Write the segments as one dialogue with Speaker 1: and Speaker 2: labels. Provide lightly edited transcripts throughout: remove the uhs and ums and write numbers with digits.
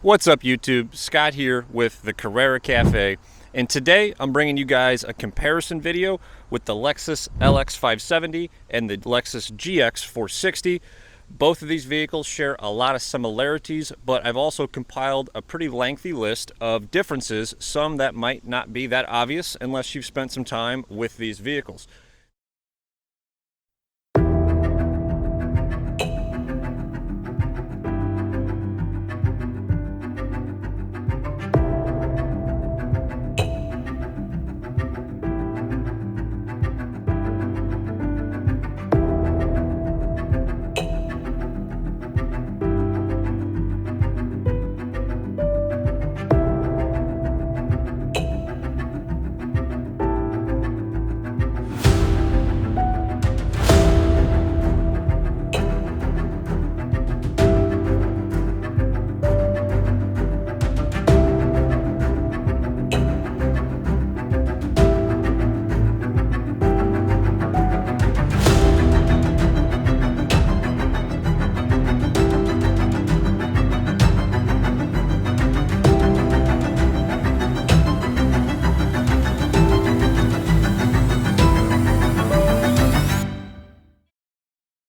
Speaker 1: What's up YouTube? Scott here with the Carrera Cafe, and today I'm bringing you guys a comparison video with the Lexus LX570 and the Lexus GX460. Both of these vehicles share a lot of similarities, but I've also compiled a pretty lengthy list of differences, some that might not be that obvious unless you've spent some time with these vehicles.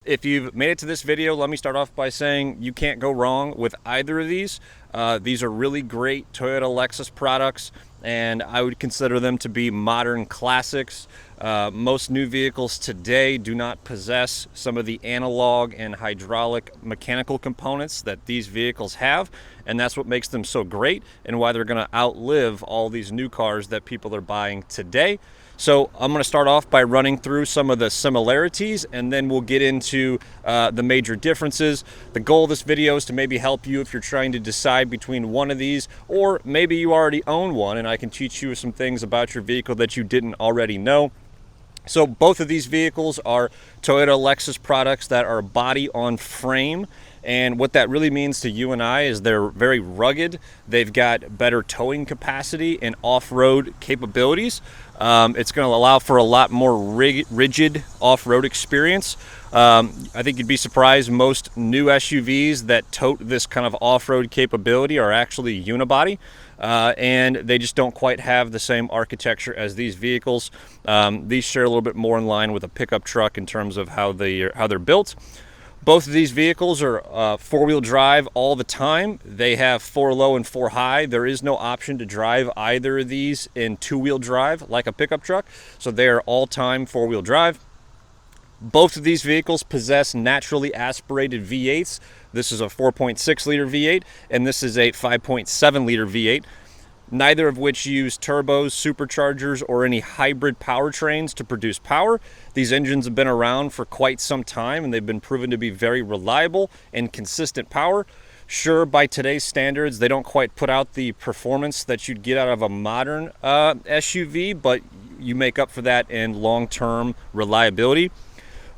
Speaker 1: If you've made it to this video, let me start off by saying you can't go wrong with either of these. These are really great Toyota Lexus products, and I would consider them to be modern classics. Most new vehicles today do not possess some of the analog and hydraulic mechanical components that these vehicles have, and that's what makes them so great and why they're going to outlive all these new cars that people are buying today. So I'm going to start off by running through some of the similarities, and then we'll get into the major differences. The goal of this video is to maybe help you if you're trying to decide between one of these, or maybe you already own one and I can teach you some things about your vehicle that you didn't already know. So both of these vehicles are Toyota Lexus products that are body on frame. And what that really means to you and I is they're very rugged. They've got better towing capacity and off-road capabilities. It's going to allow for a lot more rigid off-road experience. I think you'd be surprised most new SUVs that tote this kind of off-road capability are actually unibody. And they just don't quite have the same architecture as these vehicles. These share a little bit more in line with a pickup truck in terms of how they're built. Both of these vehicles are four-wheel drive all the time. They have 4-low and 4-high. There is no option to drive either of these in two-wheel drive like a pickup truck, so they are all-time four-wheel drive. Both of these vehicles possess naturally aspirated V8s. This is a 4.6-liter V8, and this is a 5.7-liter V8. Neither of which use turbos, superchargers, or any hybrid powertrains to produce power. These engines have been around for quite some time, and they've been proven to be very reliable and consistent power. Sure, by today's standards, they don't quite put out the performance that you'd get out of a modern SUV, but you make up for that in long-term reliability.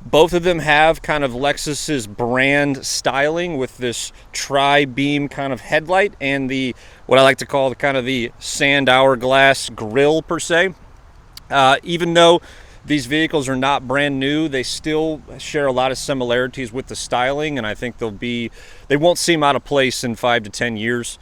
Speaker 1: Both of them have kind of Lexus's brand styling with this tri-beam kind of headlight and the what I like to call the sand hourglass grille per se. Even though these vehicles are not brand new, they still share a lot of similarities with the styling, and I think they won't seem out of place in 5 to 10 years.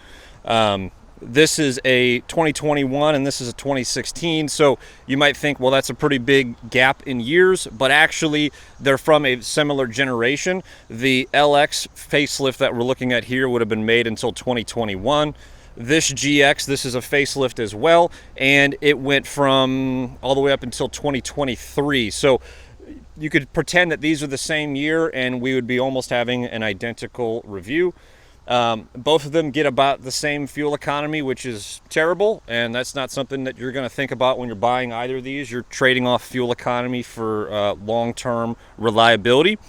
Speaker 1: This is a 2021 and this is a 2016, so you might think, well, that's a pretty big gap in years, but actually they're from a similar generation. The LX facelift that we're looking at here would have been made until 2021. This GX, this is a facelift as well, and it went from all the way up until 2023. So you could pretend that these are the same year and we would be almost having an identical review. Both of them get about the same fuel economy, which is terrible, and that's not something that you're going to think about when you're buying either of these. You're trading off fuel economy for long-term reliability.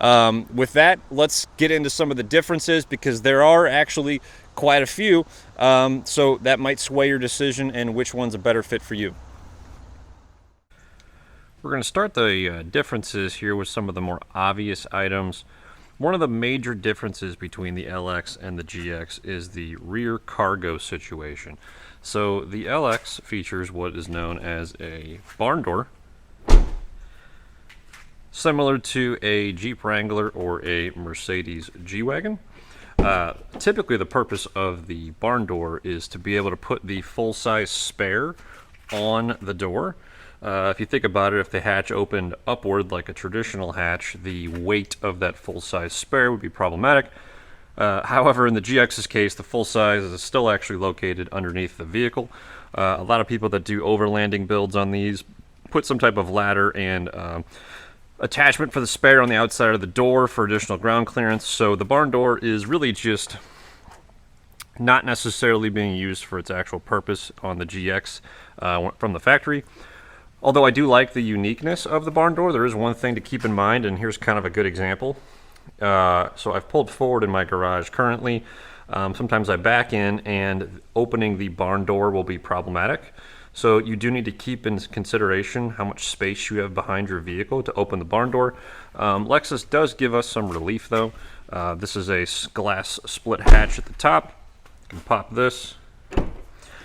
Speaker 1: With that, let's get into some of the differences, because there are actually quite a few, so that might sway your decision and which one's a better fit for you. We're going to start the differences here with some of the more obvious items. One of the major differences between the LX and the GX is the rear cargo situation. So the LX features what is known as a barn door, similar to a Jeep Wrangler or a Mercedes G-Wagon. Typically the purpose of the barn door is to be able to put the full-size spare on the door. If you think about it, if the hatch opened upward like a traditional hatch, the weight of that full-size spare would be problematic. However, in the GX's case, the full-size is still actually located underneath the vehicle. A lot of people that do overlanding builds on these put some type of ladder and attachment for the spare on the outside of the door for additional ground clearance. So the barn door is really just not necessarily being used for its actual purpose on the GX from the factory. Although I do like the uniqueness of the barn door, there is one thing to keep in mind, and here's kind of a good example. So I've pulled forward in my garage currently. Sometimes I back in and opening the barn door will be problematic. So you do need to keep in consideration how much space you have behind your vehicle to open the barn door. Lexus does give us some relief though. This is a glass split hatch at the top. You can pop this,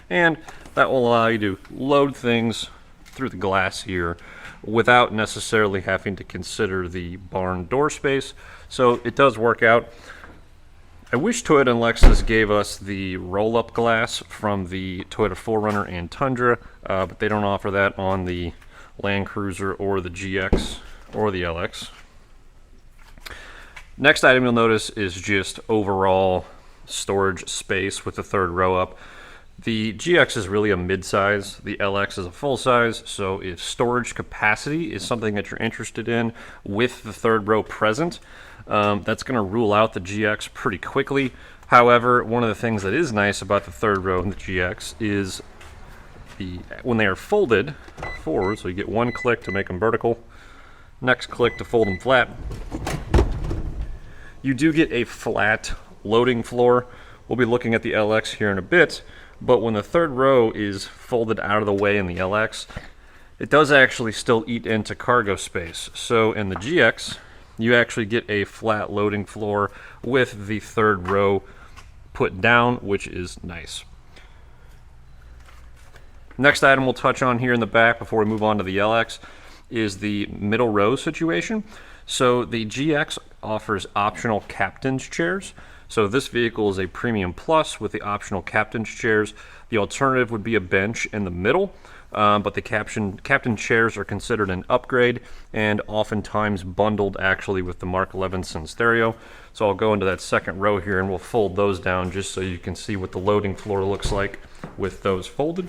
Speaker 1: and that will allow you to load things through the glass here without necessarily having to consider the barn door space. So it does work out. I wish Toyota and Lexus gave us the roll-up glass from the Toyota 4Runner and Tundra, but they don't offer that on the Land Cruiser or the GX or the LX. Next item you'll notice is just overall storage space with the third row up. The GX is really a mid-size, the LX is a full-size, so if storage capacity is something that you're interested in with the third row present, that's going to rule out the GX pretty quickly. However, one of the things that is nice about the third row in the GX is when they are folded forward, so you get one click to make them vertical, next click to fold them flat, you do get a flat loading floor. We'll be looking at the LX here in a bit, but when the third row is folded out of the way in the LX, it does actually still eat into cargo space. So in the GX, you actually get a flat loading floor with the third row put down, which is nice. Next item we'll touch on here in the back before we move on to the LX is the middle row situation. So the GX offers optional captain's chairs. So this vehicle is a Premium Plus with the optional captain's chairs. The alternative would be a bench in the middle. But the captain chairs are considered an upgrade and oftentimes bundled actually with the Mark Levinson stereo. So I'll go into that second row here and we'll fold those down just so you can see what the loading floor looks like with those folded.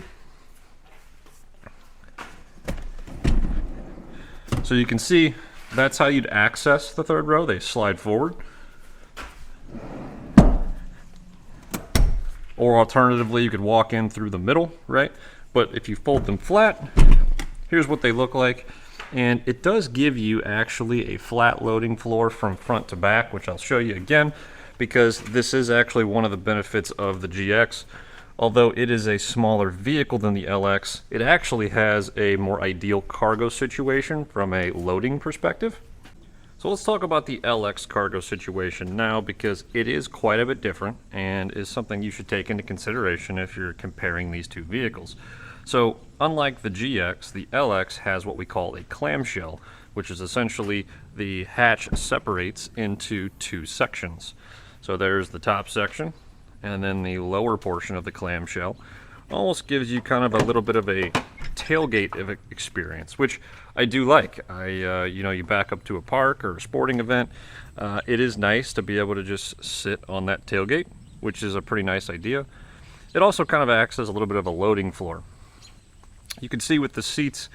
Speaker 1: So you can see that's how you'd access the third row. They slide forward. Or alternatively, you could walk in through the middle, right? But if you fold them flat, here's what they look like. And it does give you actually a flat loading floor from front to back, which I'll show you again, because this is actually one of the benefits of the GX. Although it is a smaller vehicle than the LX, it actually has a more ideal cargo situation from a loading perspective. So let's talk about the LX cargo situation now, because it is quite a bit different and is something you should take into consideration if you're comparing these two vehicles. So unlike the GX, the LX has what we call a clamshell, which is essentially the hatch separates into two sections. So there's the top section, and then the lower portion of the clamshell almost gives you kind of a little bit of a tailgate of experience, which I do like. You back up to a park or a sporting event, it is nice to be able to just sit on that tailgate, which is a pretty nice idea. It also kind of acts as a little bit of a loading floor. You can see with the seats,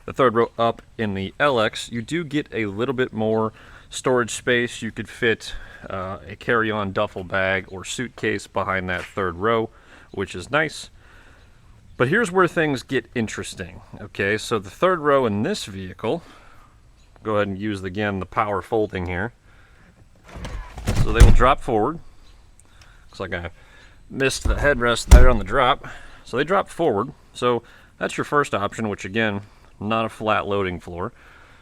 Speaker 1: the third row up in the LX, you do get a little bit more storage space. You could fit a carry-on duffel bag or suitcase behind that third row, which is nice. But here's where things get interesting. Okay, so the third row in this vehicle, go ahead and use again the power folding here. So they will drop forward. Looks like I missed the headrest there on the drop. So they drop forward. So that's your first option, which again, not a flat loading floor.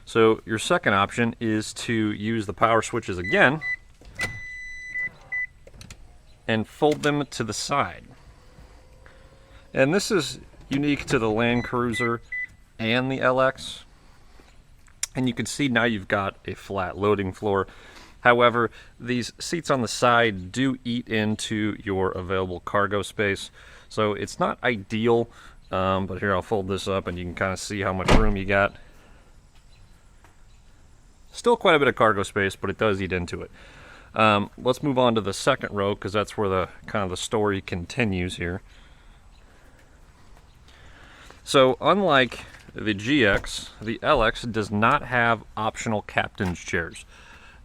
Speaker 1: So your second option is to use the power switches again and fold them to the side. And this is unique to the Land Cruiser and the LX. And you can see now you've got a flat loading floor. However, these seats on the side do eat into your available cargo space, so it's not ideal, but here I'll fold this up and you can kind of see how much room you got. Still quite a bit of cargo space, but it does eat into it. Let's move on to the second row, because that's where the kind of the story continues here. So unlike the GX, the LX does not have optional captain's chairs.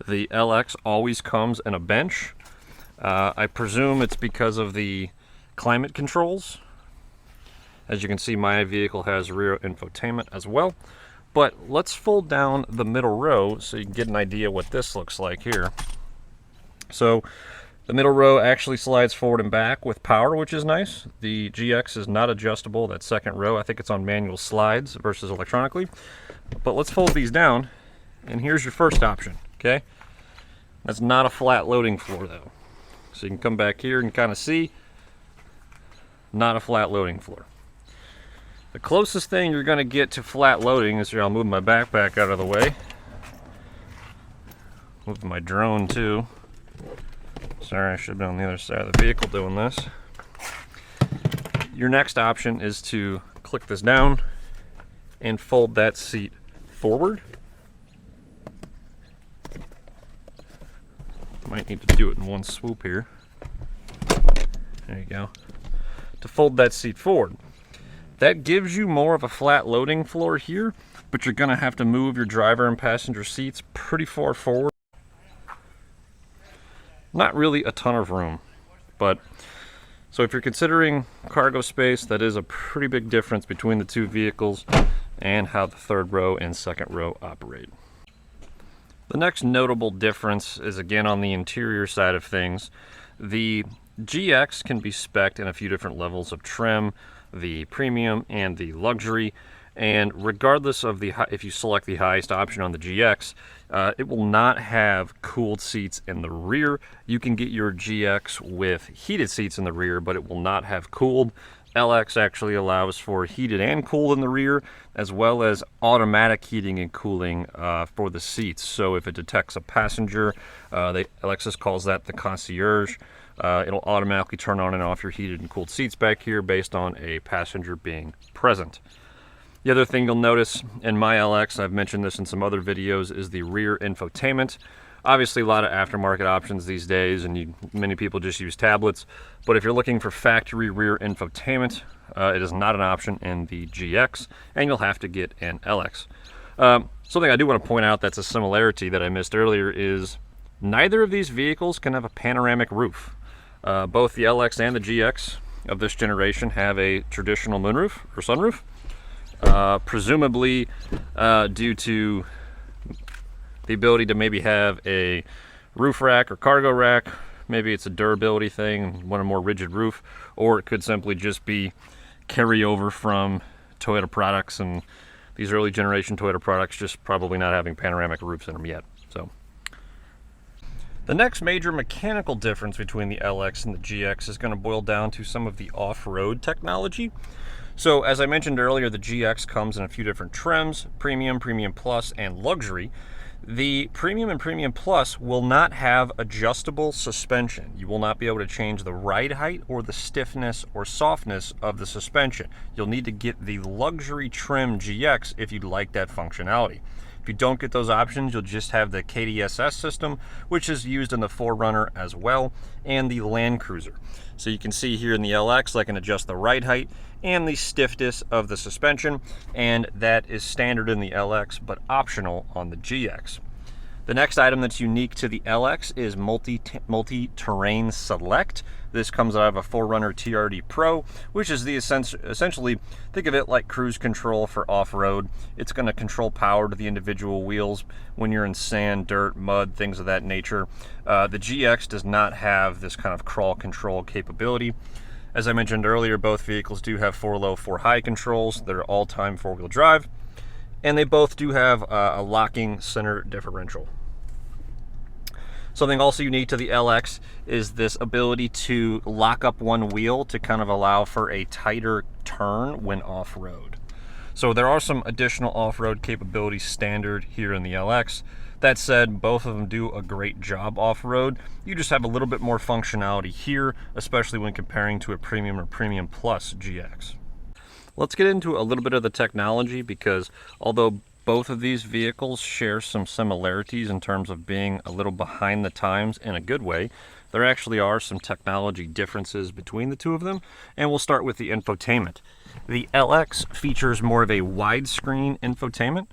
Speaker 1: The LX always comes in a bench. I presume it's because of the climate controls. As you can see, my vehicle has rear infotainment as well. But let's fold down the middle row so you can get an idea what this looks like here. So the middle row actually slides forward and back with power, which is nice. The GX is not adjustable, that second row. I think it's on manual slides versus electronically. But let's fold these down, and here's your first option, okay? That's not a flat loading floor, though. So you can come back here and kind of see, not a flat loading floor. The closest thing you're going to get to flat loading is here. I'll move my backpack out of the way. Move my drone, too. Sorry, I should have been on the other side of the vehicle doing this. Your next option is to click this down and fold that seat forward. Might need to do it in one swoop here. There you go. To fold that seat forward. That gives you more of a flat loading floor here, but you're going to have to move your driver and passenger seats pretty far forward. Not really a ton of room, but so if you're considering cargo space, that is a pretty big difference between the two vehicles and how the third row and second row operate. The next notable difference is again on the interior side of things. The GX can be spec'd in a few different levels of trim, the premium and the luxury, and regardless of if you select the highest option on the GX, it will not have cooled seats in the rear. You can get your GX with heated seats in the rear, but it will not have cooled. LX actually allows for heated and cooled in the rear, as well as automatic heating and cooling for the seats. So if it detects a passenger, Lexus calls that the concierge. It'll automatically turn on and off your heated and cooled seats back here based on a passenger being present. The other thing you'll notice in my LX, I've mentioned this in some other videos, is the rear infotainment. Obviously a lot of aftermarket options these days, and many people just use tablets. But if you're looking for factory rear infotainment, it is not an option in the GX, and you'll have to get an LX. Something I do want to point out that's a similarity that I missed earlier is neither of these vehicles can have a panoramic roof. Both the LX and the GX of this generation have a traditional moonroof or sunroof. Presumably due to the ability to maybe have a roof rack or cargo rack. Maybe it's a durability thing, want a more rigid roof, or it could simply just be carryover from Toyota products, and these early generation Toyota products just probably not having panoramic roofs in them yet. So the next major mechanical difference between the LX and the GX is going to boil down to some of the off-road technology. So as I mentioned earlier, the GX comes in a few different trims: premium, premium plus, and luxury. The premium and premium plus will not have adjustable suspension. You will not be able to change the ride height or the stiffness or softness of the suspension. You'll need to get the luxury trim GX if you'd like that functionality. If you don't get those options, you'll just have the KDSS system, which is used in the 4Runner as well, and the Land Cruiser. So you can see here in the LX, I can adjust the ride height and the stiffness of the suspension, and that is standard in the LX, but optional on the GX. The next item that's unique to the LX is multi-terrain select. This comes out of a 4Runner TRD Pro, which is the essentially, think of it like cruise control for off-road. It's going to control power to the individual wheels when you're in sand, dirt, mud, things of that nature. The GX does not have this kind of crawl control capability. As I mentioned earlier, both vehicles do have 4-low, 4-high controls. They're all-time four-wheel drive, and they both do have a locking center differential. Something also unique to the LX is this ability to lock up one wheel to kind of allow for a tighter turn when off-road. So there are some additional off-road capabilities standard here in the LX, That said, both of them do a great job off-road. You just have a little bit more functionality here, especially when comparing to a Premium or Premium Plus GX. Let's get into a little bit of the technology, because although both of these vehicles share some similarities in terms of being a little behind the times in a good way, there actually are some technology differences between the two of them, and we'll start with the infotainment. The LX features more of a widescreen infotainment.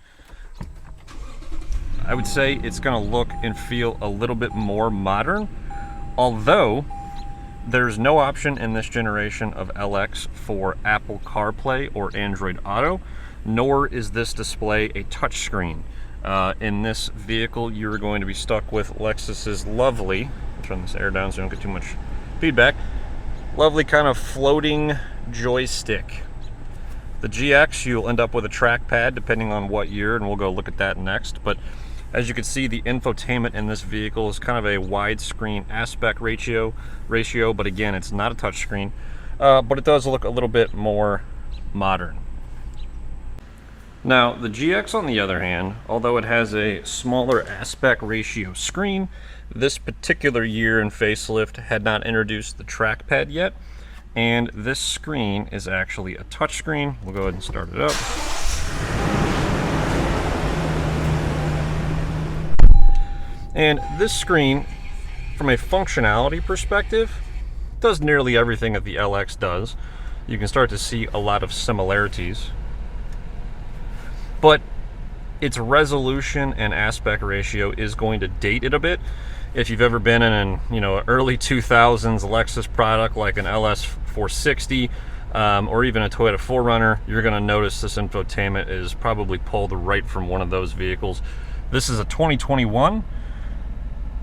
Speaker 1: I would say it's going to look and feel a little bit more modern, although there's no option in this generation of LX for Apple CarPlay or Android Auto, nor is this display a touchscreen. In this vehicle, you're going to be stuck with Lexus's lovely, turn this air down so you don't get too much feedback, lovely kind of floating joystick. The GX, you'll end up with a trackpad depending on what year, and we'll go look at that next. But as you can see, the infotainment in this vehicle is kind of a widescreen aspect ratio, but again, it's not a touchscreen, but it does look a little bit more modern. Now, the GX, on the other hand, although it has a smaller aspect ratio screen, this particular year in facelift had not introduced the trackpad yet, and this screen is actually a touchscreen. We'll go ahead and start it up. And this screen, from a functionality perspective, does nearly everything that the LX does. You can start to see a lot of similarities, but its resolution and aspect ratio is going to date it a bit. If you've ever been in an early 2000s Lexus product like an LS460 or even a Toyota 4Runner, you're going to notice this infotainment is probably pulled right from one of those vehicles. This is a 2021.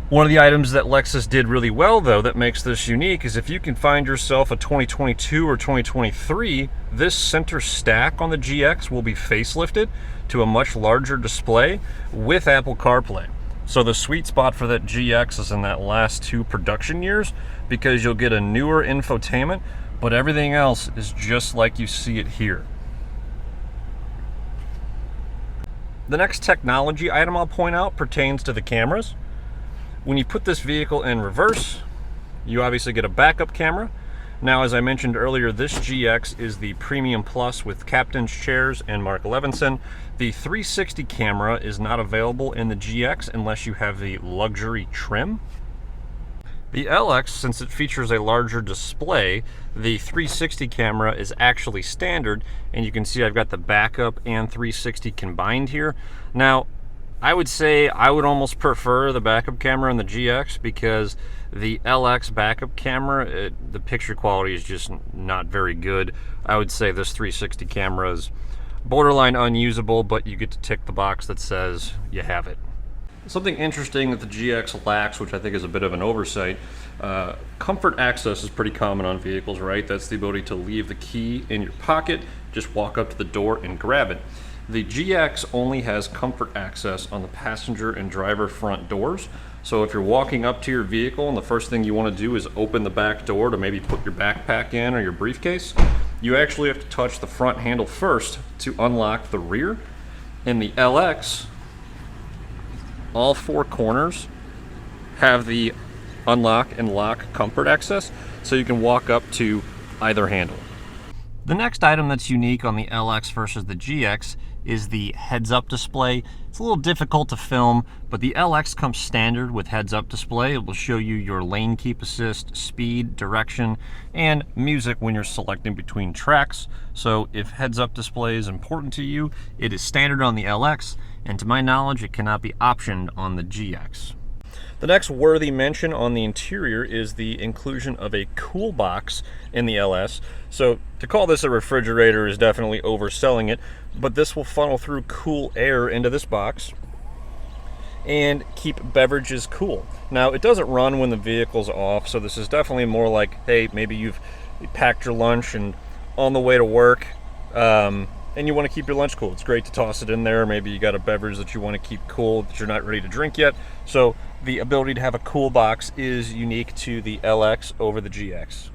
Speaker 1: One of the items that Lexus did really well, though, that makes this unique is if you can find yourself a 2022 or 2023, this center stack on the GX will be facelifted to a much larger display with Apple CarPlay. So the sweet spot for that GX is in that last 2 production years, because you'll get a newer infotainment, but everything else is just like you see it here. The next technology item I'll point out pertains to the cameras. When you put this vehicle in reverse, you obviously get a backup camera. Now, as I mentioned earlier, this GX is the Premium Plus with captain's chairs and Mark Levinson. The 360 camera is not available in the GX unless you have the luxury trim. The LX, since it features a larger display, the 360 camera is actually standard, and you can see I've got the backup and 360 combined here. Now, I would say I would almost prefer the backup camera in the GX, because the LX backup camera, the picture quality is just not very good. I would say this 360 camera is borderline unusable, but you get to tick the box that says you have it. Something interesting that the GX lacks, which I think is a bit of an oversight, comfort access is pretty common on vehicles, right? That's the ability to leave the key in your pocket, just walk up to the door and grab it. The GX only has comfort access on the passenger and driver front doors. So if you're walking up to your vehicle and the first thing you want to do is open the back door to maybe put your backpack in or your briefcase, you actually have to touch the front handle first to unlock the rear. In the LX, all 4 corners have the unlock and lock comfort access, so you can walk up to either handle. The next item that's unique on the LX versus the GX is the heads-up display. It's a little difficult to film, but the LX comes standard with heads-up display. It will show you your lane keep assist, speed, direction, and music when you're selecting between tracks. So if heads-up display is important to you, it is standard on the LX, and to my knowledge, it cannot be optioned on the GX. The next worthy mention on the interior is the inclusion of a cool box in the LS. So to call this a refrigerator is definitely overselling it, but this will funnel through cool air into this box and keep beverages cool. Now, it doesn't run when the vehicle's off, so this is definitely more like, hey, maybe you've packed your lunch and on the way to work, and you want to keep your lunch cool. It's great to toss it in there. Maybe you got a beverage that you want to keep cool that you're not ready to drink yet. So the ability to have a cool box is unique to the LX over the GX.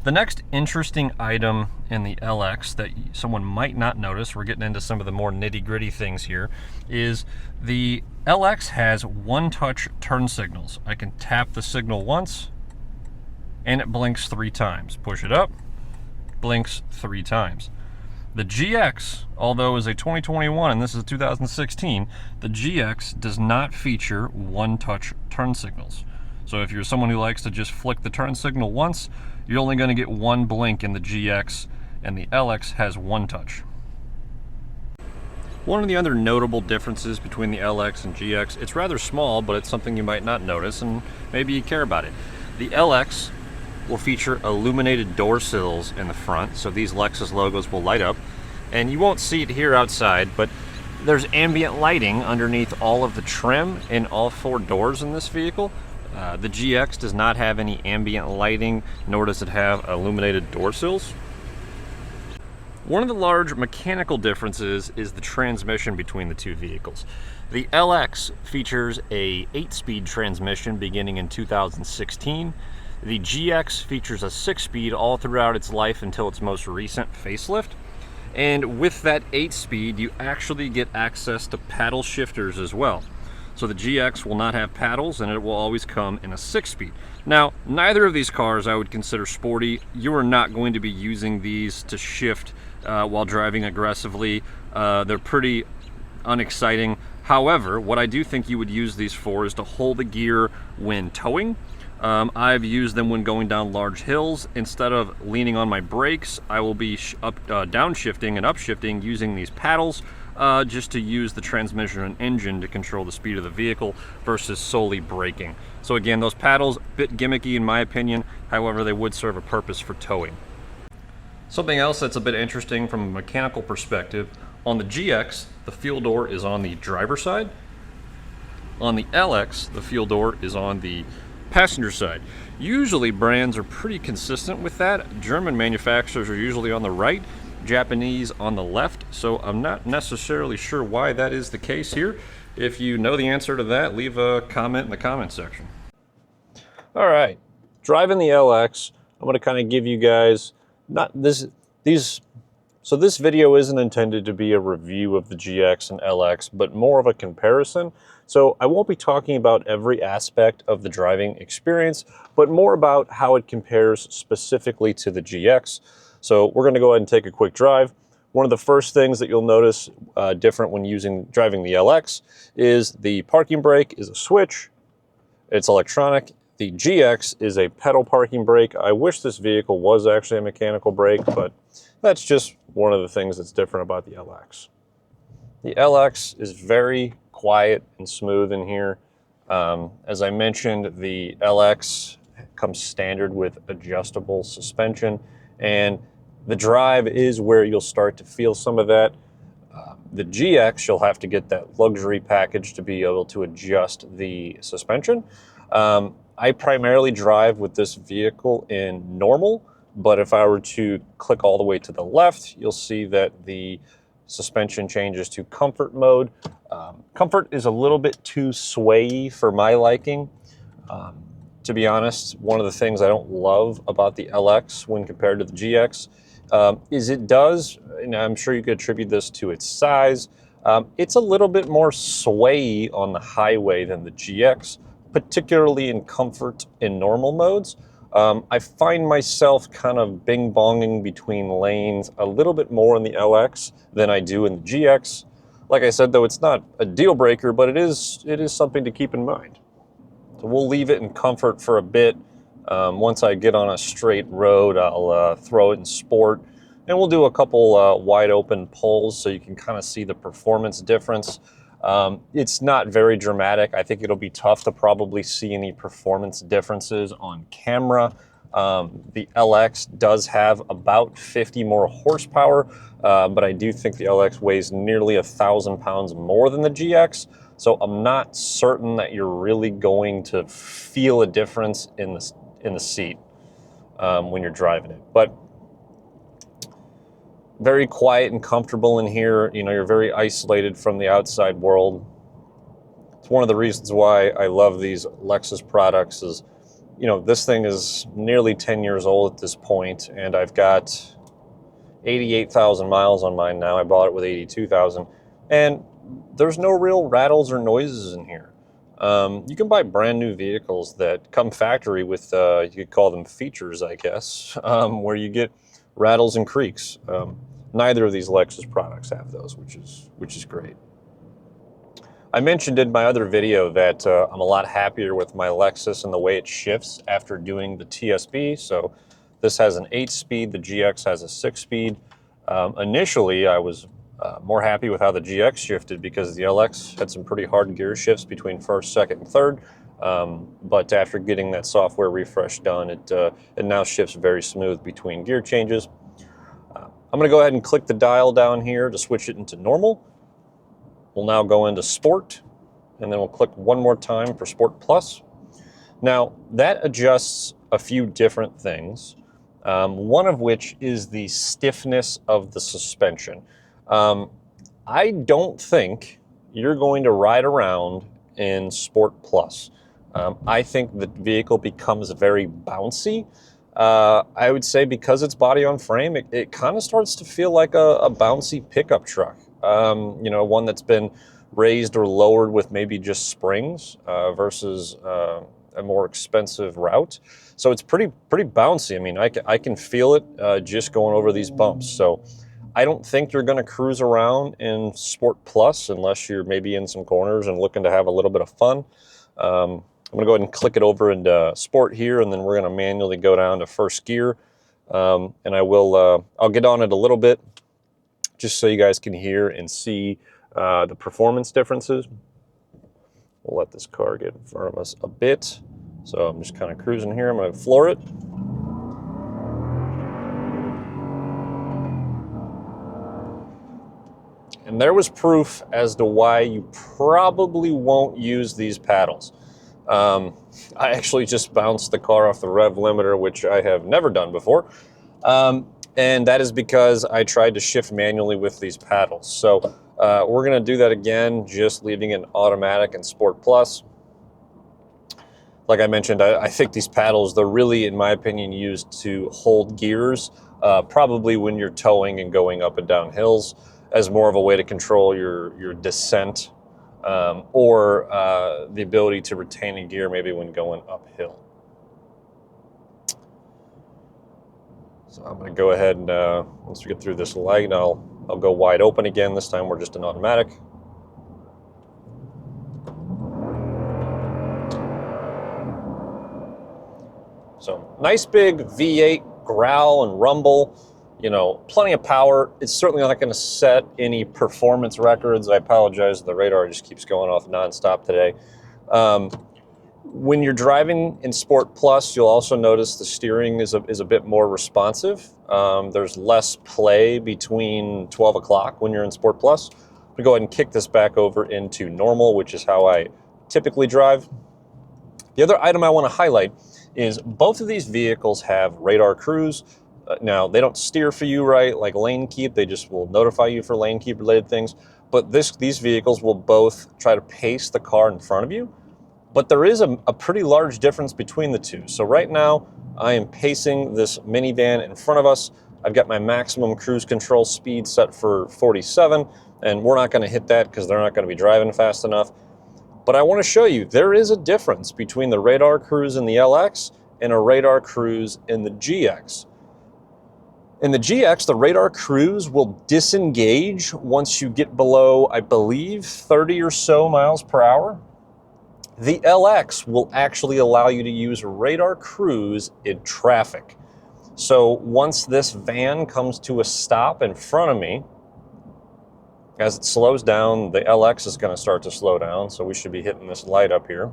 Speaker 1: The next interesting item in the LX that someone might not notice, we're getting into some of the more nitty-gritty things here, is the LX has one-touch turn signals. I can tap the signal once, and it blinks 3 times. Push it up, blinks 3 times. The GX, although is a 2021 and this is 2016, the GX does not feature one-touch turn signals. So if you're someone who likes to just flick the turn signal once, you're only going to get 1 blink in the GX, and the LX has 1 touch. One of the other notable differences between the LX and GX, it's rather small, but it's something you might not notice, and maybe you care about it. The LX will feature illuminated door sills in the front, so these Lexus logos will light up. And you won't see it here outside, but there's ambient lighting underneath all of the trim in all 4 doors in this vehicle. The GX does not have any ambient lighting, nor does it have illuminated door sills. One of the large mechanical differences is the transmission between the 2 vehicles. The LX features a 8-speed transmission beginning in 2016. The GX features a 6-speed all throughout its life until its most recent facelift. And with that 8-speed, you actually get access to paddle shifters as well. So the GX will not have paddles, and it will always come in a 6-speed. Now, neither of these cars I would consider sporty. You are not going to be using these to shift while driving aggressively. They're pretty unexciting. However, what I do think you would use these for is to hold the gear when towing. I've used them when going down large hills. Instead of leaning on my brakes, I will be downshifting and upshifting using these paddles just to use the transmission and engine to control the speed of the vehicle versus solely braking. So again, those paddles, a bit gimmicky in my opinion, however they would serve a purpose for towing. Something else that's a bit interesting from a mechanical perspective, on the GX, the fuel door is on the driver's side. On the LX, the fuel door is on the passenger side. Usually brands are pretty consistent with that. German manufacturers are usually on the right, Japanese on the left, so I'm not necessarily sure why that is the case here. If you know the answer to that, leave a comment in the comment section. All right, driving the LX, I'm going to kind of give you guys so this video isn't intended to be a review of the GX and LX, but more of a comparison. So I won't be talking about every aspect of the driving experience, but more about how it compares specifically to the GX. So we're going to go ahead and take a quick drive. One of the first things that you'll notice different when driving the LX is the parking brake is a switch. It's electronic. The GX is a pedal parking brake. I wish this vehicle was actually a mechanical brake, but that's just one of the things that's different about the LX. The LX is very quiet and smooth in here. As I mentioned, the LX comes standard with adjustable suspension, and the drive is where you'll start to feel some of that. The GX, you'll have to get that luxury package to be able to adjust the suspension. I primarily drive with this vehicle in normal, but if I were to click all the way to the left, you'll see that the suspension changes to comfort mode. Comfort is a little bit too swayy for my liking. To be honest, one of the things I don't love about the LX when compared to the GX is it does, and I'm sure you could attribute this to its size, it's a little bit more swayy on the highway than the GX, particularly in comfort in normal modes. I find myself kind of bing-bonging between lanes a little bit more in the LX than I do in the GX. Like I said, though, it's not a deal breaker, but it is something to keep in mind. So we'll leave it in comfort for a bit. Once I get on a straight road, I'll throw it in sport, and we'll do a couple wide open pulls so you can kind of see the performance difference. It's not very dramatic. I think it'll be tough to probably see any performance differences on camera. The LX does have about 50 more horsepower, but I do think the LX weighs nearly 1,000 pounds more than the GX. So I'm not certain that you're really going to feel a difference in the seat when you're driving it. But very quiet and comfortable in here. You know, you're very isolated from the outside world. It's one of the reasons why I love these Lexus products is you know, this thing is nearly 10 years old at this point, and I've got 88,000 miles on mine now. I bought it with 82,000, and there's no real rattles or noises in here. You can buy brand new vehicles that come factory with, you could call them features, I guess, where you get rattles and creaks. Neither of these Lexus products have those, which is great. I mentioned in my other video that I'm a lot happier with my Lexus and the way it shifts after doing the TSB. So this has an 8-speed, the GX has a 6-speed. Initially, I was more happy with how the GX shifted because the LX had some pretty hard gear shifts between first, second, and third. But after getting that software refresh done, it now shifts very smooth between gear changes. I'm going to go ahead and click the dial down here to switch it into normal. We'll now go into Sport, and then we'll click one more time for Sport Plus. Now, that adjusts a few different things, one of which is the stiffness of the suspension. I don't think you're going to ride around in Sport Plus. I think the vehicle becomes very bouncy. I would say because it's body on frame, it kind of starts to feel like a bouncy pickup truck. You know, one that's been raised or lowered with maybe just springs versus a more expensive route. So it's pretty bouncy. I mean, I can feel it just going over these bumps. So I don't think you're going to cruise around in Sport Plus unless you're maybe in some corners and looking to have a little bit of fun. I'm going to go ahead and click it over into Sport here, and then we're going to manually go down to first gear. And I'll get on it a little bit just so you guys can hear and see the performance differences. We'll let this car get in front of us a bit. So I'm just kind of cruising here. I'm going to floor it. And there was proof as to why you probably won't use these paddles. I actually just bounced the car off the rev limiter, which I have never done before. And that is because I tried to shift manually with these paddles. So we're going to do that again, just leaving it automatic in Sport Plus. Like I mentioned, I think these paddles, they're really, in my opinion, used to hold gears, probably when you're towing and going up and down hills, as more of a way to control your descent or the ability to retain a gear maybe when going uphill. So I'm going to go ahead and once we get through this light, I'll go wide open again. This time we're just in automatic. So nice big V8 growl and rumble, you know, plenty of power. It's certainly not going to set any performance records. I apologize, the radar just keeps going off nonstop today. When you're driving in Sport Plus, you'll also notice the steering is a bit more responsive. There's less play between 12 o'clock when you're in Sport Plus. I'm going to go ahead and kick this back over into normal, which is how I typically drive. The other item I want to highlight is both of these vehicles have radar cruise. Now, they don't steer for you, right, like lane keep. They just will notify you for lane keep related things. But these vehicles will both try to pace the car in front of you. But there is a pretty large difference between the two. So right now, I am pacing this minivan in front of us. I've got my maximum cruise control speed set for 47, and we're not going to hit that because they're not going to be driving fast enough. But I want to show you, there is a difference between the radar cruise in the LX and a radar cruise in the GX. In the GX, the radar cruise will disengage once you get below, I believe, 30 or so miles per hour. The LX will actually allow you to use radar cruise in traffic. So once this van comes to a stop in front of me, as it slows down, the LX is going to start to slow down, so we should be hitting this light up here.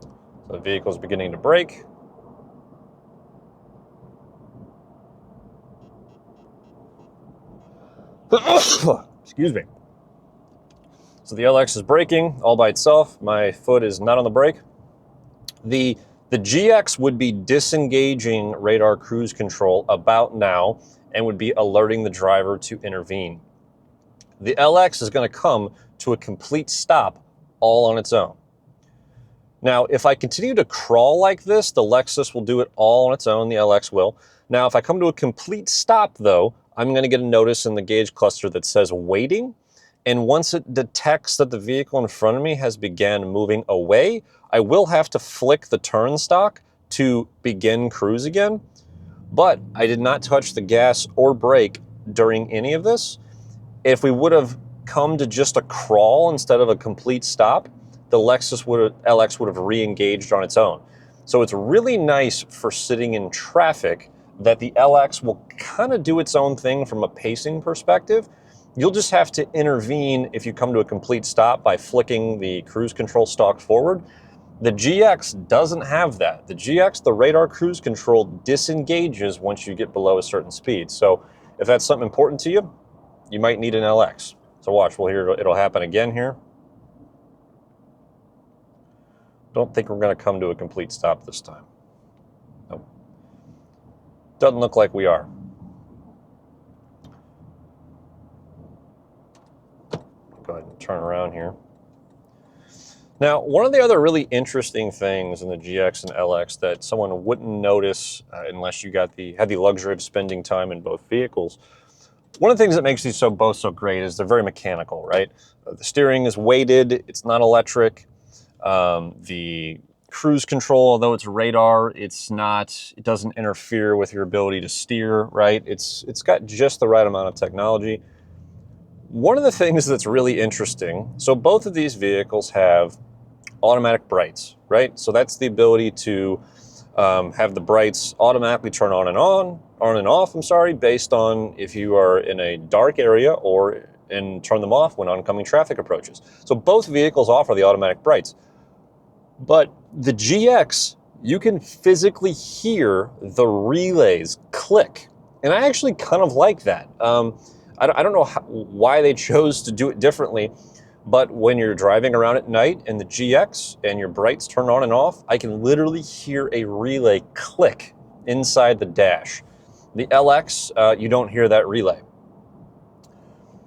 Speaker 1: So the vehicle's beginning to brake. Excuse me. So the LX is braking all by itself. My foot is not on the brake. The GX would be disengaging radar cruise control about now and would be alerting the driver to intervene. The LX is going to come to a complete stop all on its own. Now, if I continue to crawl like this, the Lexus will do it all on its own, the LX will. Now, if I come to a complete stop though, I'm gonna get a notice in the gauge cluster that says waiting. And once it detects that the vehicle in front of me has began moving away, I will have to flick the turn stalk to begin cruise again. But I did not touch the gas or brake during any of this. If we would have come to just a crawl instead of a complete stop, the LX would have re-engaged on its own. So it's really nice for sitting in traffic that the LX will kind of do its own thing from a pacing perspective. You'll just have to intervene if you come to a complete stop by flicking the cruise control stalk forward. The GX doesn't have that. The GX, the radar cruise control disengages once you get below a certain speed. So if that's something important to you, you might need an LX. So watch, we'll hear it'll happen again here. Don't think we're gonna come to a complete stop this time. Nope. Doesn't look like we are. Go ahead and turn around here. Now, one of the other really interesting things in the GX and LX that someone wouldn't notice unless you had the luxury of spending time in both vehicles, one of the things that makes these both so great is they're very mechanical, right? The steering is weighted, it's not electric. The cruise control, although it's radar, it doesn't interfere with your ability to steer, right? It's got just the right amount of technology. One of the things that's really interesting, so both of these vehicles have automatic brights, right? So that's the ability to have the brights automatically turn on and off, based on if you are in a dark area and turn them off when oncoming traffic approaches. So both vehicles offer the automatic brights. But the GX, you can physically hear the relays click. And I actually kind of like that. I don't know why they chose to do it differently, but when you're driving around at night in the GX and your brights turn on and off, I can literally hear a relay click inside the dash. The LX, you don't hear that relay.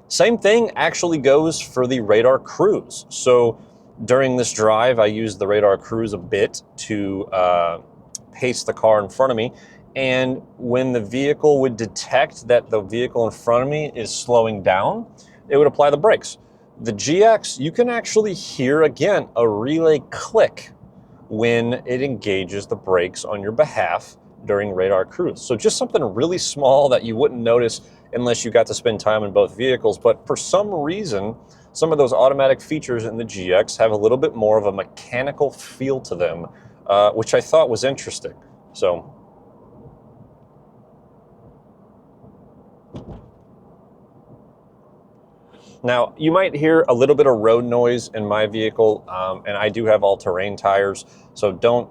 Speaker 1: Same thing actually goes for the radar cruise. So during this drive, I used the radar cruise a bit to pace the car in front of me. And when the vehicle would detect that the vehicle in front of me is slowing down, it would apply the brakes. The GX, you can actually hear, again, a relay click when it engages the brakes on your behalf during radar cruise. So just something really small that you wouldn't notice unless you got to spend time in both vehicles. But for some reason, some of those automatic features in the GX have a little bit more of a mechanical feel to them, which I thought was interesting. So. Now, you might hear a little bit of road noise in my vehicle, and I do have all-terrain tires, so don't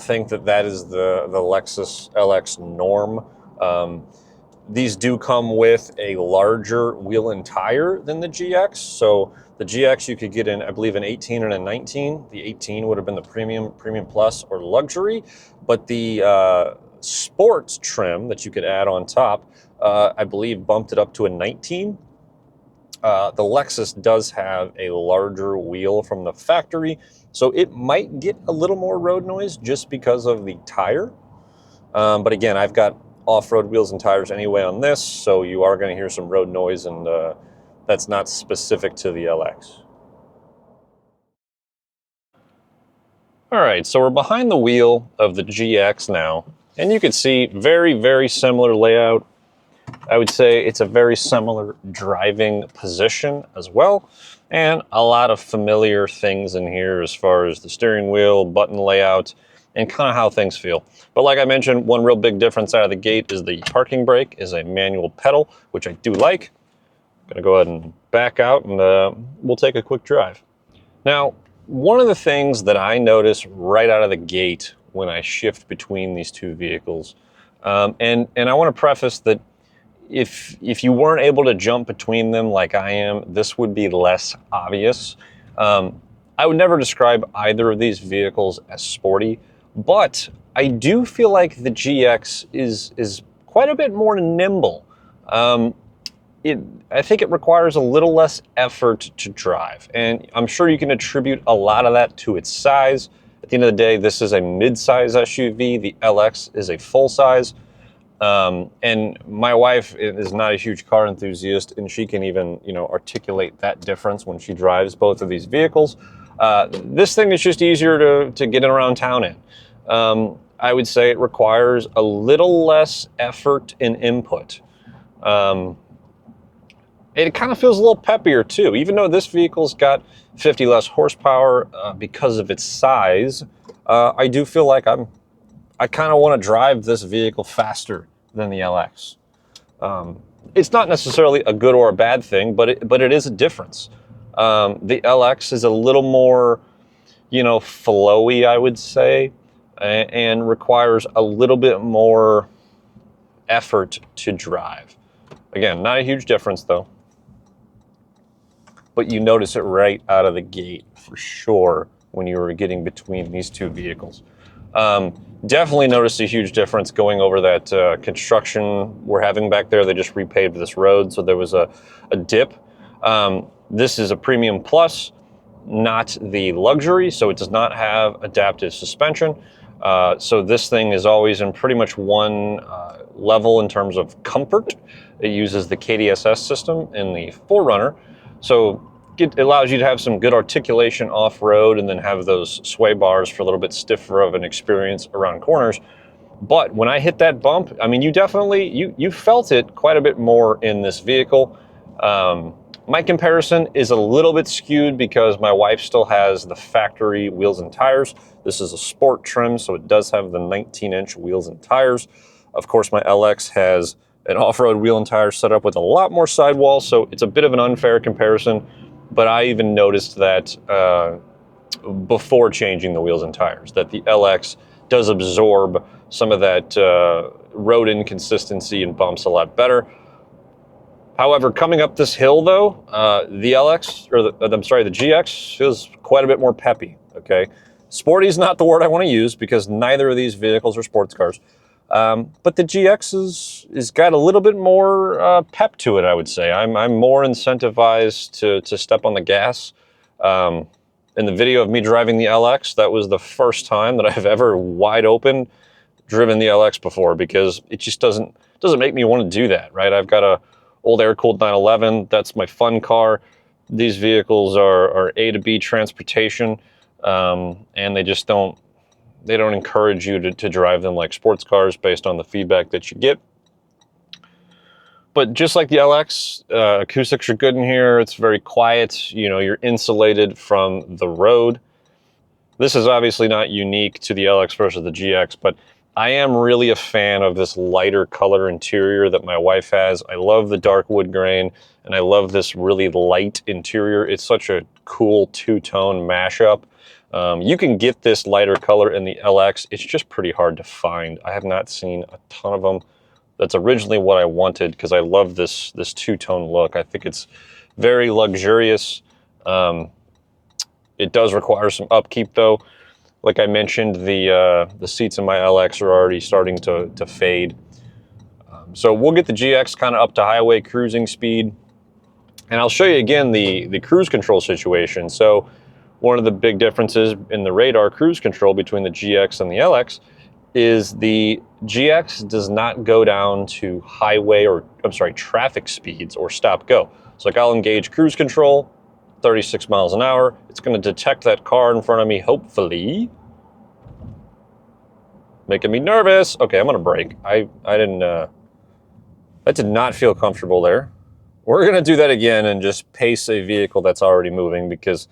Speaker 1: think that is the Lexus LX norm. These do come with a larger wheel and tire than the GX, so the GX you could get in, I believe, an 18 and a 19. The 18 would have been the premium plus, or luxury, but the sports trim that you could add on top, I believe bumped it up to a 19. The Lexus does have a larger wheel from the factory, so it might get a little more road noise just because of the tire. But again, I've got off-road wheels and tires anyway on this, so you are going to hear some road noise, and that's not specific to the LX. All right, so we're behind the wheel of the GX now, and you can see very, very similar layout. I would say it's a very similar driving position as well, and a lot of familiar things in here as far as the steering wheel, button layout, and kind of how things feel. But like I mentioned, one real big difference out of the gate is the parking brake is a manual pedal, which I do like. I'm gonna go ahead and back out, and we'll take a quick drive. Now, one of the things that I notice right out of the gate when I shift between these two vehicles, and I want to preface that if you weren't able to jump between them like I am, this would be less obvious. I would never describe either of these vehicles as sporty, but I do feel like the GX is quite a bit more nimble. I think it requires a little less effort to drive, and I'm sure you can attribute a lot of that to its size, At the end of the day, this is a mid-size SUV. The LX is a full-size. And my wife is not a huge car enthusiast, and she can even, articulate that difference when she drives both of these vehicles. This thing is just easier to get around town in. I would say it requires a little less effort and input. It kind of feels a little peppier too, even though this vehicle's got 50 less horsepower because of its size. I do feel like I kind of want to drive this vehicle faster than the LX. It's not necessarily a good or a bad thing, but it is a difference. The LX is a little more, flowy, I would say, and requires a little bit more effort to drive. Again, not a huge difference though, but you notice it right out of the gate for sure when you were getting between these two vehicles. Definitely noticed a huge difference going over that construction we're having back there. They just repaved this road, so there was a dip. This is a Premium Plus, not the luxury, so it does not have adaptive suspension. So this thing is always in pretty much one level in terms of comfort. It uses the KDSS system in the 4Runner, so it allows you to have some good articulation off-road and then have those sway bars for a little bit stiffer of an experience around corners. But when I hit that bump, I mean, you felt it quite a bit more in this vehicle. My comparison is a little bit skewed because my wife still has the factory wheels and tires. This is a sport trim, so it does have the 19-inch wheels and tires. Of course, my LX has an off-road wheel and tire setup with a lot more sidewall, so it's a bit of an unfair comparison. But I even noticed that before changing the wheels and tires, that the LX does absorb some of that road inconsistency and bumps a lot better. However, coming up this hill though, the GX feels quite a bit more peppy, okay? Sporty is not the word I want to use because neither of these vehicles are sports cars. But the GX is got a little bit more pep to it, I would say. I'm more incentivized to step on the gas. In the video of me driving the LX, that was the first time that I've ever wide open driven the LX before because it just doesn't make me want to do that, right? I've got a old air-cooled 911. That's my fun car. These vehicles are A to B transportation, and they just don't encourage you to drive them like sports cars based on the feedback that you get. But just like the LX, acoustics are good in here. It's very quiet. You're insulated from the road. This is obviously not unique to the LX versus the GX, but I am really a fan of this lighter color interior that my wife has. I love the dark wood grain, and I love this really light interior. It's such a cool two-tone mashup. You can get this lighter color in the LX. It's just pretty hard to find. I have not seen a ton of them. That's originally what I wanted because I love this two-tone look. I think it's very luxurious. It does require some upkeep though. Like I mentioned, the seats in my LX are already starting to fade. So we'll get the GX kind of up to highway cruising speed. And I'll show you again the cruise control situation. So one of the big differences in the radar cruise control between the GX and the LX is the GX does not go down to traffic speeds or stop go. So like I'll engage cruise control, 36 miles an hour. It's going to detect that car in front of me, hopefully. Making me nervous. Okay, I'm going to brake. That did not feel comfortable there. We're going to do that again and just pace a vehicle that's already moving because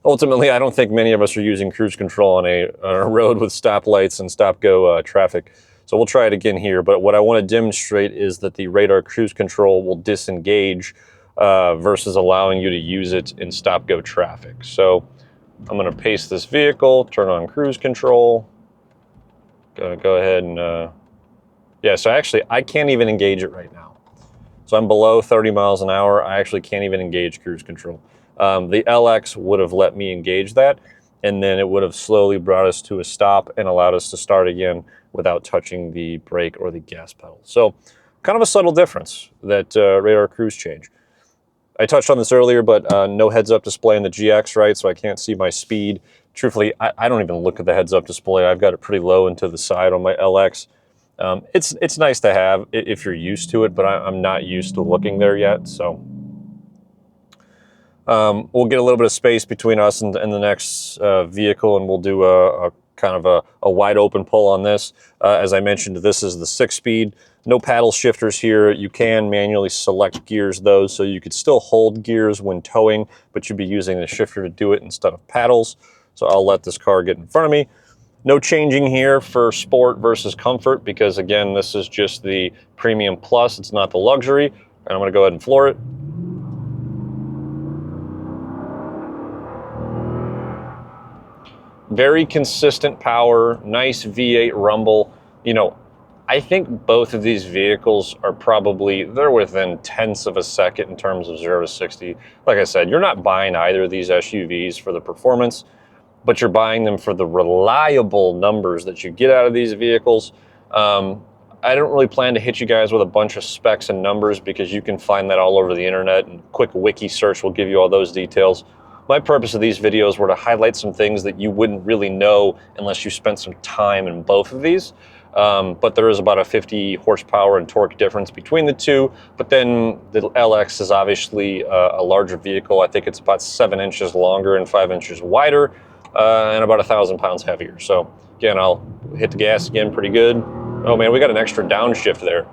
Speaker 1: ultimately, I don't think many of us are using cruise control on a road with stoplights and stop-go traffic. So we'll try it again here. But what I want to demonstrate is that the radar cruise control will disengage versus allowing you to use it in stop-go traffic. So I'm going to pace this vehicle, turn on cruise control. Gonna go ahead and, yeah, so actually I can't even engage it right now. So I'm below 30 miles an hour. I actually can't even engage cruise control. The LX would have let me engage that, and then it would have slowly brought us to a stop and allowed us to start again without touching the brake or the gas pedal. So kind of a subtle difference, that radar cruise change. I touched on this earlier, but no heads-up display in the GX, right? So I can't see my speed
Speaker 2: truthfully, I don't even look at the heads-up display. I've got it pretty low and to the side on my LX. It's nice to have if you're used to it, but I'm not used to looking there yet. So we'll get a little bit of space between us and the next vehicle, and we'll do a kind of a wide open pull on this. As I mentioned, this is the 6-speed. No paddle shifters here. You can manually select gears though, so you could still hold gears when towing, but you'd be using the shifter to do it instead of paddles. So I'll let this car get in front of me. No changing here for sport versus comfort, because again, this is just the Premium Plus. It's not the luxury. And I'm gonna go ahead and floor it. Very consistent power, nice V8 rumble. You know, I think both of these vehicles are probably, they're within tenths of a second in terms of 0 to 60. Like I said, you're not buying either of these SUVs for the performance, but you're buying them for the reliable numbers that you get out of these vehicles. I don't really plan to hit you guys with a bunch of specs and numbers, because you can find that all over the internet, and quick Wiki search will give you all those details. My purpose of these videos were to highlight some things that you wouldn't really know unless you spent some time in both of these. But there is about a 50 horsepower and torque difference between the two. But then the LX is obviously a larger vehicle. I think it's about 7 inches longer and 5 inches wider, and about 1,000 pounds heavier. So again, I'll hit the gas again pretty good. Oh man, we got an extra downshift there.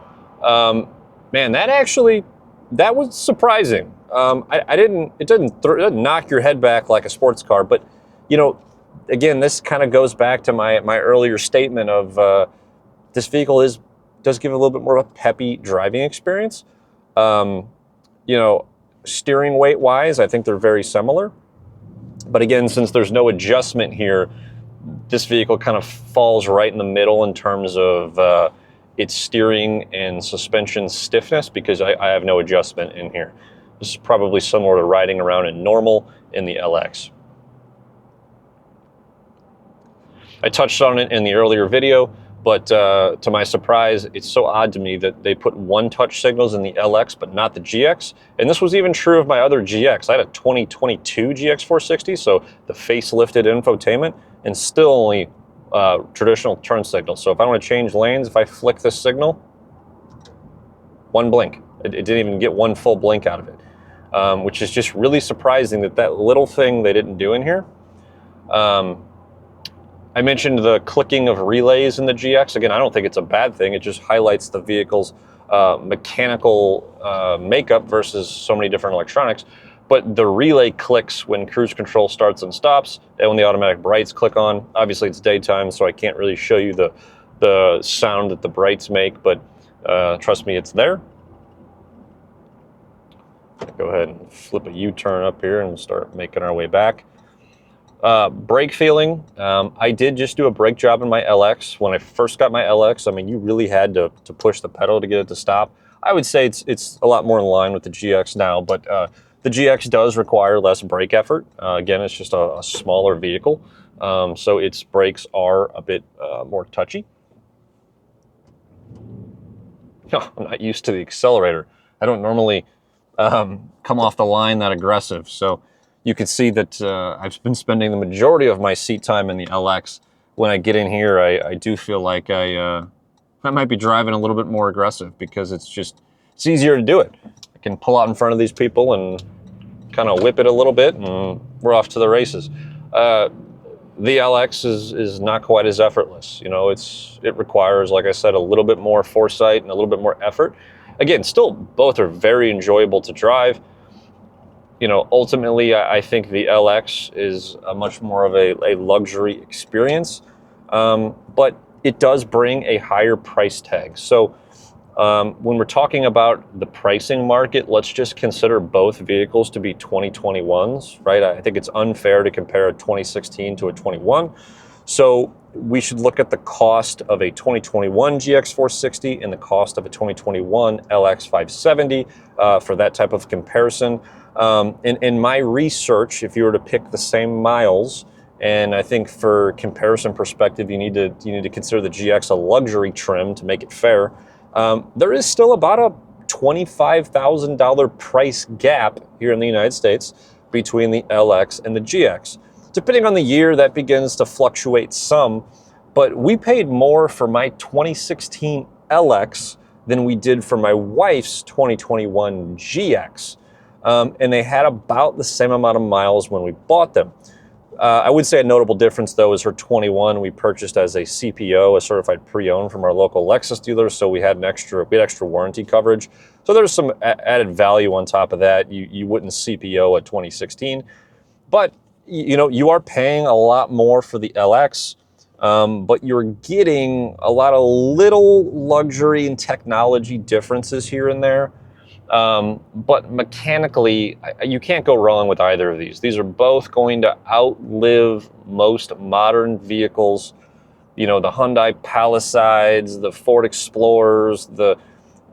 Speaker 2: Man, that was surprising. It doesn't knock your head back like a sports car, but you know, again, this kind of goes back to my earlier statement of this vehicle does give a little bit more of a peppy driving experience. You know, steering weight wise, I think they're very similar, but again, since there's no adjustment here, this vehicle kind of falls right in the middle in terms of its steering and suspension stiffness, because I have no adjustment in here. This is probably similar to riding around in normal in the LX. I touched on it in the earlier video, but to my surprise, it's so odd to me that they put one touch signals in the LX, but not the GX. And this was even true of my other GX. I had a 2022 GX460, so the facelifted infotainment, and still only traditional turn signal. So if I want to change lanes, if I flick this signal, one blink. It didn't even get one full blink out of it. Which is just really surprising that little thing they didn't do in here. I mentioned the clicking of relays in the GX. Again, I don't think it's a bad thing. It just highlights the vehicle's mechanical makeup versus so many different electronics. But the relay clicks when cruise control starts and stops, and when the automatic brights click on. Obviously, it's daytime, so I can't really show you the sound that the brights make, but trust me, it's there. Go ahead and flip a U-turn up here and start making our way back. Brake feeling, I did just do a brake job in my LX. When I first got my LX, I mean, you really had to push the pedal to get it to stop. I would say it's a lot more in line with the GX now, but the GX does require less brake effort. Again, it's just a smaller vehicle, so its brakes are a bit more touchy. Oh, I'm not used to the accelerator. I don't normally come off the line that aggressive. So you can see that I've been spending the majority of my seat time in the LX. When I get in here, I do feel like I might be driving a little bit more aggressive, because it's easier to do it. I can pull out in front of these people and kind of whip it a little bit, and we're off to the races. The LX is not quite as effortless. You know, it requires, like I said, a little bit more foresight and a little bit more effort. Again, still, both are very enjoyable to drive. You know, ultimately, I think the LX is a much more of a luxury experience, but it does bring a higher price tag. So when we're talking about the pricing market, let's just consider both vehicles to be 2021s, right? I think it's unfair to compare a 2016 to a 21. So we should look at the cost of a 2021 GX460 and the cost of a 2021 LX570 for that type of comparison. In my research, if you were to pick the same miles, and I think for comparison perspective, you need to consider the GX a luxury trim to make it fair. There is still about a $25,000 price gap here in the United States between the LX and the GX. Depending on the year, that begins to fluctuate some, but we paid more for my 2016 LX than we did for my wife's 2021 GX. And they had about the same amount of miles when we bought them. I would say a notable difference, though, is her 21 we purchased as a CPO, a certified pre-owned from our local Lexus dealer, so we had extra warranty coverage. So there's some added value on top of that. You wouldn't CPO a 2016, but you know, you are paying a lot more for the LX, but you're getting a lot of little luxury and technology differences here and there. But mechanically, you can't go wrong with either of these. These are both going to outlive most modern vehicles. You know, the Hyundai Palisades, the Ford Explorers, the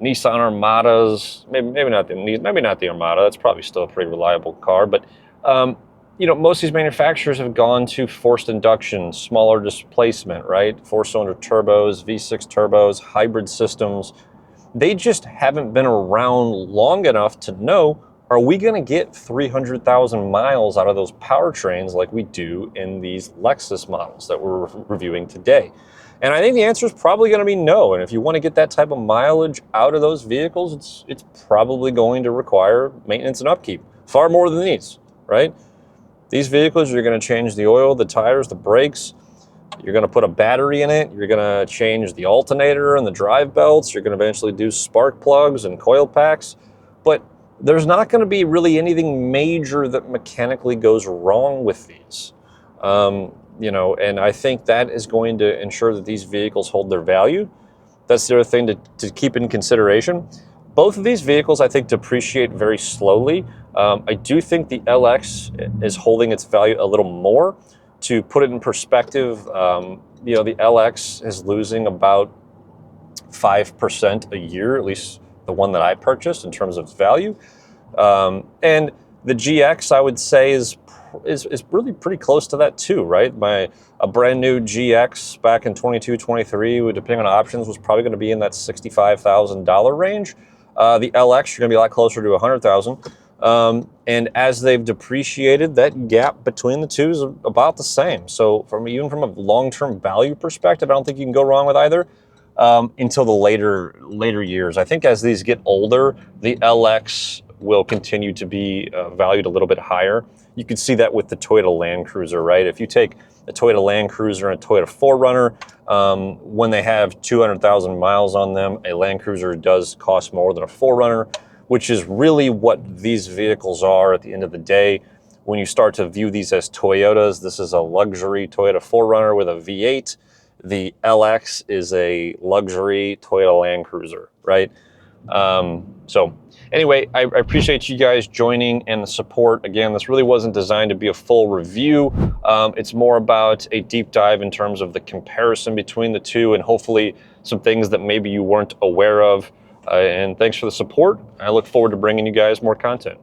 Speaker 2: Nissan Armadas, maybe not the Armada. That's probably still a pretty reliable car. But, you know, most of these manufacturers have gone to forced induction, smaller displacement, right? 4-cylinder turbos, V6 turbos, hybrid systems. They just haven't been around long enough to know, are we going to get 300,000 miles out of those powertrains like we do in these Lexus models that we're reviewing today? And I think the answer is probably going to be no. And if you want to get that type of mileage out of those vehicles, it's probably going to require maintenance and upkeep, far more than these, right? These vehicles, you're going to change the oil, the tires, the brakes. You're going to put a battery in it. You're going to change the alternator and the drive belts. You're going to eventually do spark plugs and coil packs. But there's not going to be really anything major that mechanically goes wrong with these. You know, and I think that is going to ensure that these vehicles hold their value. That's the other thing to keep in consideration. Both of these vehicles, I think, depreciate very slowly. I do think the LX is holding its value a little more. To put it in perspective, you know, the LX is losing about 5% a year, at least the one that I purchased in terms of value. And the GX, I would say, is really pretty close to that too, right? A brand new GX back in 22, 23, depending on options, was probably going to be in that $65,000 range. The LX, you're going to be a lot closer to 100,000. And as they've depreciated, that gap between the two is about the same. So even from a long-term value perspective, I don't think you can go wrong with either until the later years. I think as these get older, the LX will continue to be valued a little bit higher. You can see that with the Toyota Land Cruiser, right? If you take a Toyota Land Cruiser and a Toyota 4Runner, when they have 200,000 miles on them, a Land Cruiser does cost more than a 4Runner, which is really what these vehicles are at the end of the day. When you start to view these as Toyotas, this is a luxury Toyota 4Runner with a V8. The LX is a luxury Toyota Land Cruiser, right? So anyway, I appreciate you guys joining and the support. Again, this really wasn't designed to be a full review. It's more about a deep dive in terms of the comparison between the two and hopefully some things that maybe you weren't aware of. And thanks for the support. I look forward to bringing you guys more content.